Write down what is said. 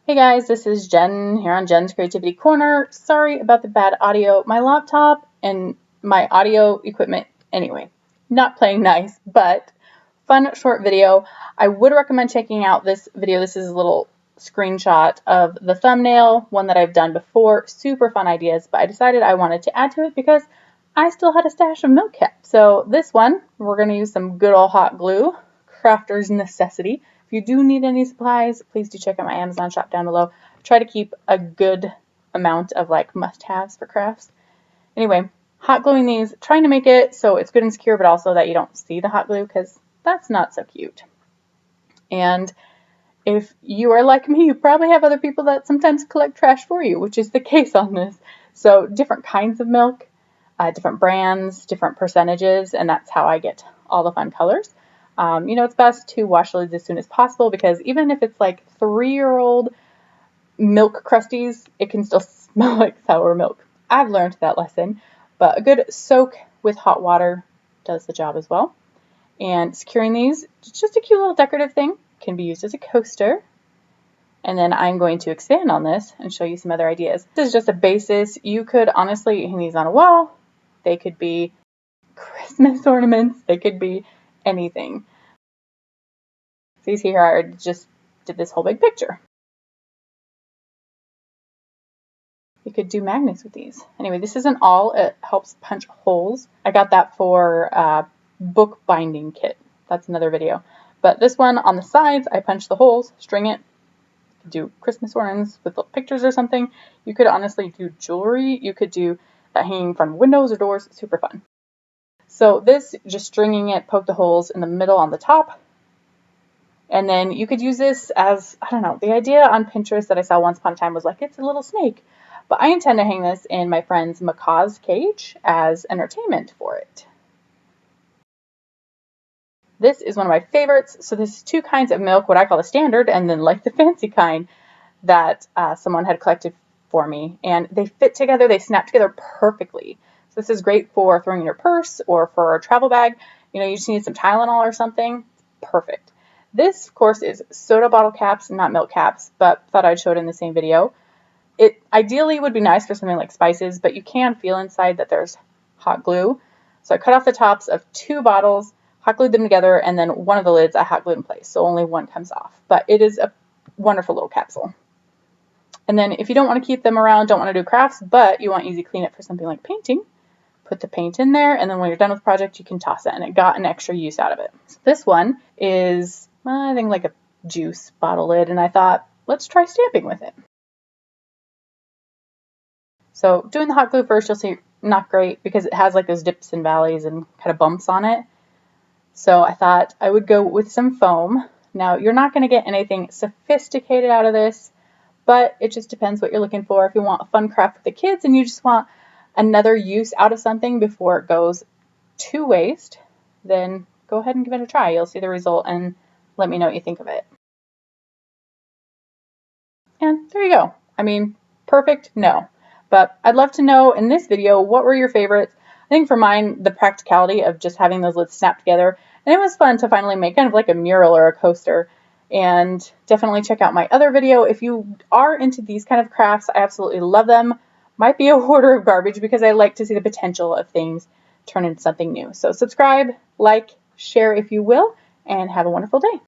Hey guys, this is Jen here on Jen's Creativity Corner. Sorry about the bad audio. My laptop and my audio equipment, anyway, not playing nice, but fun short video. I would recommend checking out this video. This is a little screenshot of the thumbnail, one that I've done before. Super fun ideas, but I decided I wanted to add to it because I still had a stash of milk caps. So this one, we're going to use some good old hot glue, crafter's necessity. If you do need any supplies, please do check out my Amazon shop down below. I try to keep a good amount of like must-haves for crafts. Anyway, hot gluing these, trying to make it so it's good and secure, but also that you don't see the hot glue because that's not so cute. And if you are like me, you probably have other people that sometimes collect trash for you, which is the case on this. So different kinds of milk, different brands, different percentages, and that's how I get all the fun colors. It's best to wash the lids as soon as possible because even if it's like 3-year-old milk crusties, it can still smell like sour milk. I've learned that lesson, but a good soak with hot water does the job as well. And securing these, it's just a cute little decorative thing, can be used as a coaster. And then I'm going to expand on this and show you some other ideas. This is just a basis. You could honestly hang these on a wall. They could be Christmas ornaments. They could be anything. So you see here, I just did this whole big picture. You could do magnets with these. Anyway, this isn't all. It helps punch holes. I got that for book binding kit. That's another video. But this one on the sides, I punch the holes, string it. You could do Christmas ornaments with little pictures or something. You could honestly do jewelry. You could do that hanging from windows or doors. Super fun. So this, just stringing it, poke the holes in the middle on the top. And then you could use this as, I don't know, the idea on Pinterest that I saw once upon a time was like, it's a little snake. But I intend to hang this in my friend's macaw's cage as entertainment for it. This is one of my favorites. So this is 2 kinds of milk, what I call the standard, and then like the fancy kind that someone had collected for me. And they fit together, they snap together perfectly. So this is great for throwing in your purse or for a travel bag. You just need some Tylenol or something. Perfect. This, of course, is soda bottle caps, not milk caps, but thought I'd show it in the same video. It ideally would be nice for something like spices, but you can feel inside that there's hot glue. So I cut off the tops of 2 bottles, hot glued them together, and then one of the lids I hot glued in place, so only one comes off. But it is a wonderful little capsule. And then if you don't want to keep them around, don't want to do crafts, but you want easy cleanup for something like painting, put the paint in there, and then when you're done with the project, you can toss it, and it got an extra use out of it. So this one is, I think, like a juice bottle lid, and I thought, let's try stamping with it. So doing the hot glue first, you'll see not great because it has like those dips and valleys and kind of bumps on it. So I thought I would go with some foam. Now, you're not going to get anything sophisticated out of this, but it just depends what you're looking for. If you want a fun craft with the kids and you just want another use out of something before it goes to waste, then go ahead and give it a try. You'll see the result and let me know what you think of it. And there you go. I mean, perfect? No. But I'd love to know in this video, what were your favorites? I think for mine, the practicality of just having those lids snap together. And it was fun to finally make kind of like a mural or a coaster. And definitely check out my other video. If you are into these kind of crafts, I absolutely love them. Might be a hoarder of garbage because I like to see the potential of things turn into something new. So subscribe, like, share if you will, and have a wonderful day.